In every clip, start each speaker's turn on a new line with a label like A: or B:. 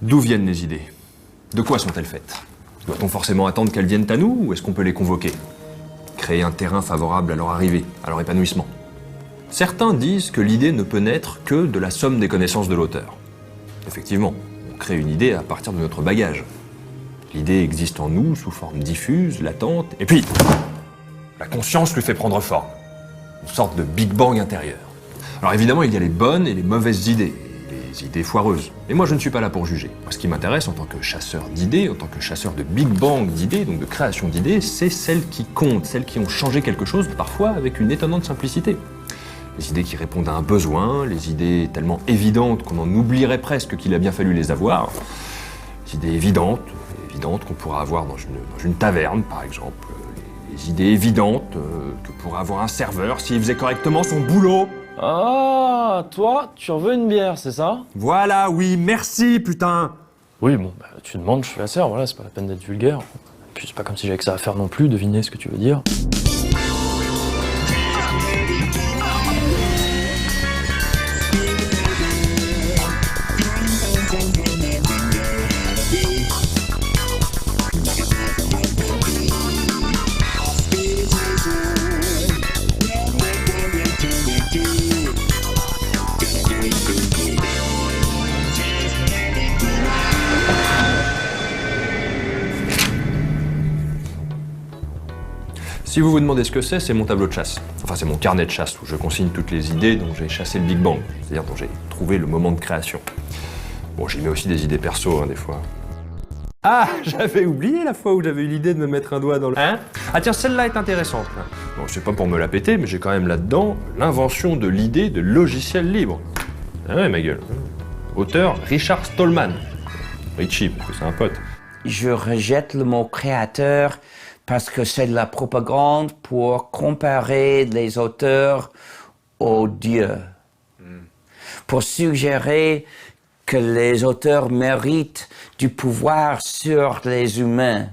A: D'où viennent les idées? De quoi sont-elles faites? Doit-on forcément attendre qu'elles viennent à nous ou est-ce qu'on peut les convoquer? Créer un terrain favorable à leur arrivée, à leur épanouissement. Certains disent que l'idée ne peut naître que de la somme des connaissances de l'auteur. Effectivement, on crée une idée à partir de notre bagage. L'idée existe en nous sous forme diffuse, latente, et puis la conscience lui fait prendre forme. Une sorte de Big Bang intérieur. Alors évidemment, il y a les bonnes et les mauvaises idées, les idées foireuses. Et moi, je ne suis pas là pour juger. Moi, ce qui m'intéresse en tant que chasseur d'idées, en tant que chasseur de Big Bang d'idées, donc de création d'idées, c'est celles qui comptent, celles qui ont changé quelque chose, parfois avec une étonnante simplicité. Les idées qui répondent à un besoin, les idées tellement évidentes qu'on en oublierait presque qu'il a bien fallu les avoir. Les idées évidentes qu'on pourra avoir dans une taverne, par exemple. Les idées évidentes que pourrait avoir un serveur s'il faisait correctement son boulot.
B: Ah, toi, tu en veux une bière, c'est ça?
A: Voilà, oui, merci, putain.
B: Oui, bon, bah, tu demandes, je fais la serre, voilà, c'est pas la peine d'être vulgaire. Puis c'est pas comme si j'avais que ça à faire non plus, deviner ce que tu veux dire.
A: Si vous vous demandez ce que c'est mon tableau de chasse. Enfin, c'est mon carnet de chasse où je consigne toutes les idées dont j'ai chassé le Big Bang, c'est-à-dire dont j'ai trouvé le moment de création. Bon, j'y mets aussi des idées perso, des fois. Ah, j'avais oublié la fois où j'avais eu l'idée de me mettre un doigt dans le... Hein? Ah tiens, celle-là est intéressante. Bon, c'est pas pour me la péter, mais j'ai quand même là-dedans l'invention de l'idée de logiciel libre. Ah ouais, ma gueule. Auteur Richard Stallman. Richie, parce que c'est un pote.
C: Je rejette le mot créateur parce que c'est de la propagande pour comparer les auteurs aux dieux. Pour suggérer que les auteurs méritent du pouvoir sur les humains,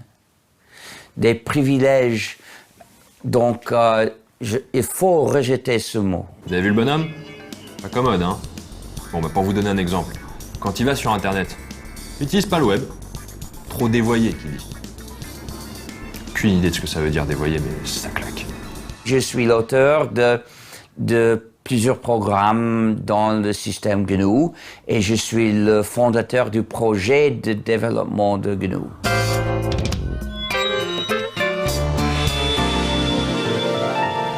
C: des privilèges. Donc, il faut rejeter ce mot.
A: Vous avez vu le bonhomme? Pas commode, hein? Bon, bah pour vous donner un exemple. Quand il va sur Internet, il n'utilise pas le web. Trop dévoyé, qu'il dit. Aucune idée de ce que ça veut dire dévoyé, mais ça claque.
C: Je suis l'auteur de plusieurs programmes dans le système GNU et je suis le fondateur du projet de développement de GNU.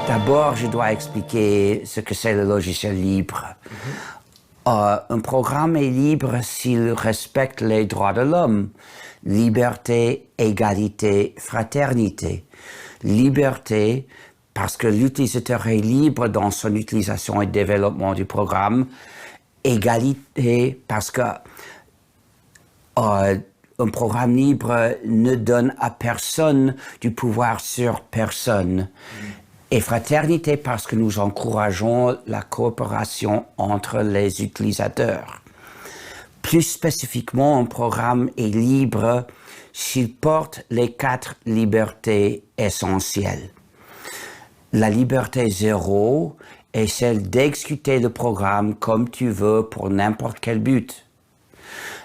C: D'abord, je dois expliquer ce que c'est le logiciel libre. Un programme est libre s'il respecte les droits de l'homme. Liberté, égalité, fraternité. Liberté, parce que l'utilisateur est libre dans son utilisation et développement du programme. Égalité, parce que un programme libre ne donne à personne du pouvoir sur personne. Et fraternité, parce que nous encourageons la coopération entre les utilisateurs. Plus spécifiquement, un programme est libre s'il porte les 4 libertés essentielles. La liberté 0 est celle d'exécuter le programme comme tu veux pour n'importe quel but.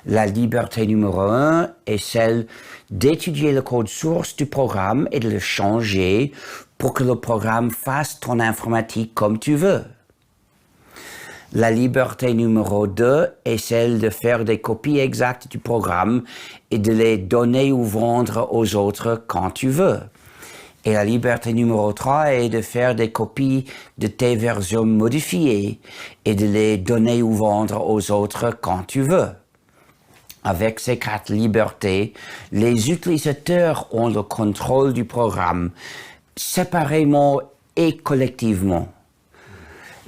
C: La liberté numéro 1 est celle d'étudier le code source du programme et de le changer pour que le programme fasse ton informatique comme tu veux. La liberté numéro 2 est celle de faire des copies exactes du programme et de les donner ou vendre aux autres quand tu veux. Et la liberté numéro 3 est de faire des copies de tes versions modifiées et de les donner ou vendre aux autres quand tu veux. Avec ces 4 libertés, les utilisateurs ont le contrôle du programme, séparément et collectivement.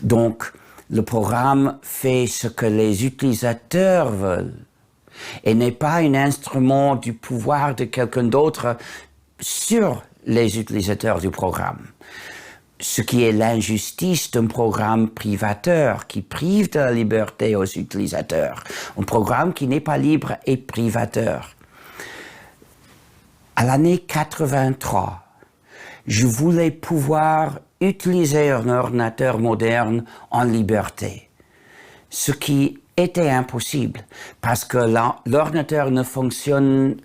C: Donc, le programme fait ce que les utilisateurs veulent et n'est pas un instrument du pouvoir de quelqu'un d'autre sur les utilisateurs du programme. Ce qui est l'injustice d'un programme privateur qui prive de la liberté aux utilisateurs. Un programme qui n'est pas libre et privateur. À l'année 83, je voulais pouvoir utiliser un ordinateur moderne en liberté. Ce qui était impossible parce que l'ordinateur ne fonctionne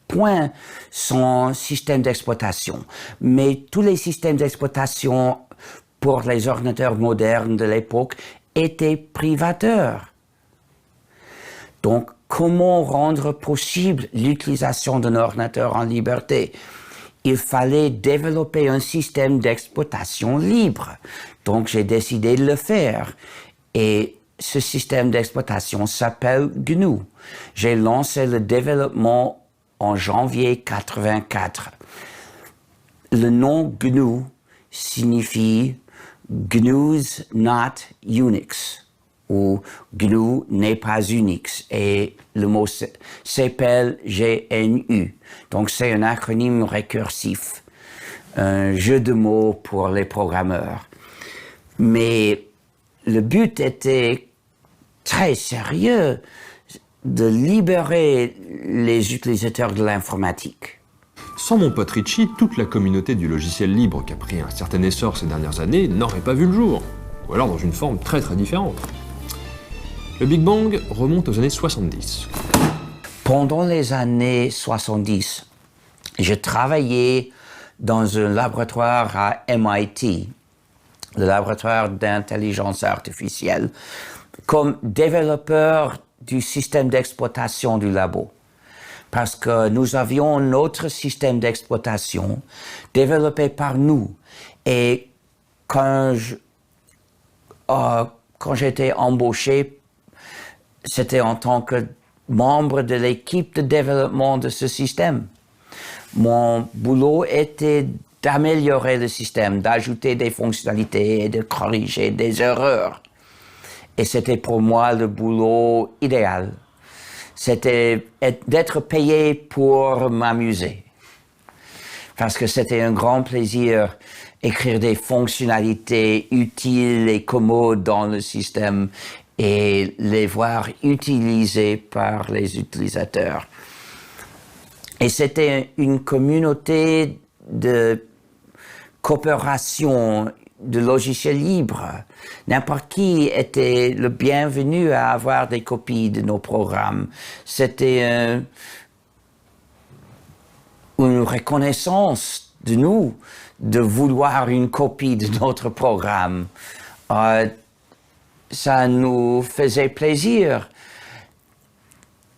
C: point sans système d'exploitation. Mais tous les systèmes d'exploitation pour les ordinateurs modernes de l'époque étaient privateurs. Donc, comment rendre possible l'utilisation d'un ordinateur en liberté? Il fallait développer un système d'exploitation libre. Donc, j'ai décidé de le faire. Et ce système d'exploitation s'appelle GNU. J'ai lancé le développement en janvier 1984. Le nom GNU signifie GNU's not Unix, ou GNU n'est pas Unix, et le mot s'appelle GNU. Donc c'est un acronyme récursif, un jeu de mots pour les programmeurs. Mais le but était très sérieux, de libérer les utilisateurs de l'informatique.
A: Sans mon pote Richie, toute la communauté du logiciel libre qui a pris un certain essor ces dernières années n'aurait pas vu le jour, ou alors dans une forme très très différente. Le Big Bang remonte aux années 70.
C: Pendant les années 70, je travaillais dans un laboratoire à MIT, le laboratoire d'intelligence artificielle, comme développeur du système d'exploitation du labo. Parce que nous avions notre système d'exploitation développé par nous. Et quand j'étais embauché, c'était en tant que membre de l'équipe de développement de ce système. Mon boulot était d'améliorer le système, d'ajouter des fonctionnalités et de corriger des erreurs. Et c'était pour moi le boulot idéal. C'était d'être payé pour m'amuser. Parce que c'était un grand plaisir écrire des fonctionnalités utiles et commodes dans le système et les voir utilisées par les utilisateurs. Et c'était une communauté de coopération de logiciels libres. N'importe qui était le bienvenu à avoir des copies de nos programmes. C'était une reconnaissance de nous de vouloir une copie de notre programme. Ça nous faisait plaisir.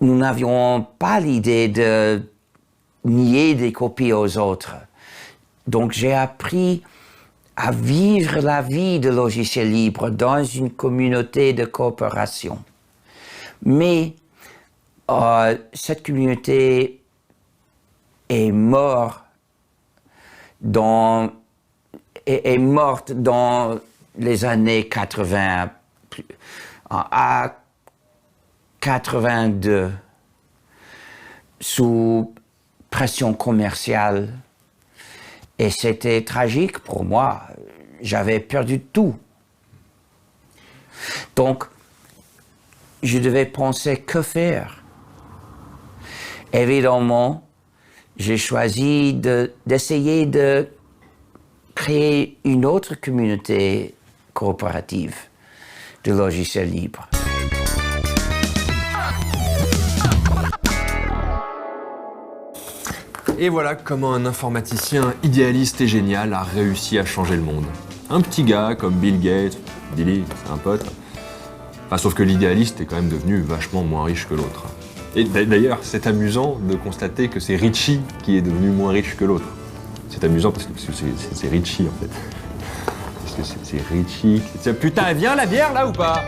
C: Nous n'avions pas l'idée de nier des copies aux autres. Donc j'ai appris à vivre la vie de logiciels libres dans une communauté de coopération. Mais cette communauté est morte dans les années 80, à 82, sous pression commerciale. Et c'était tragique pour moi. J'avais perdu tout. Donc, je devais penser que faire. Évidemment, j'ai choisi d'essayer de créer une autre communauté coopérative de logiciels libres.
A: Et voilà comment un informaticien idéaliste et génial a réussi à changer le monde. Un petit gars comme Bill Gates, Billy, c'est un pote. Enfin, sauf que l'idéaliste est quand même devenu vachement moins riche que l'autre. Et d'ailleurs, c'est amusant de constater que c'est Richie qui est devenu moins riche que l'autre. C'est amusant parce que c'est Richie en fait. Parce que c'est Richie. Putain, elle vient la bière là ou pas ?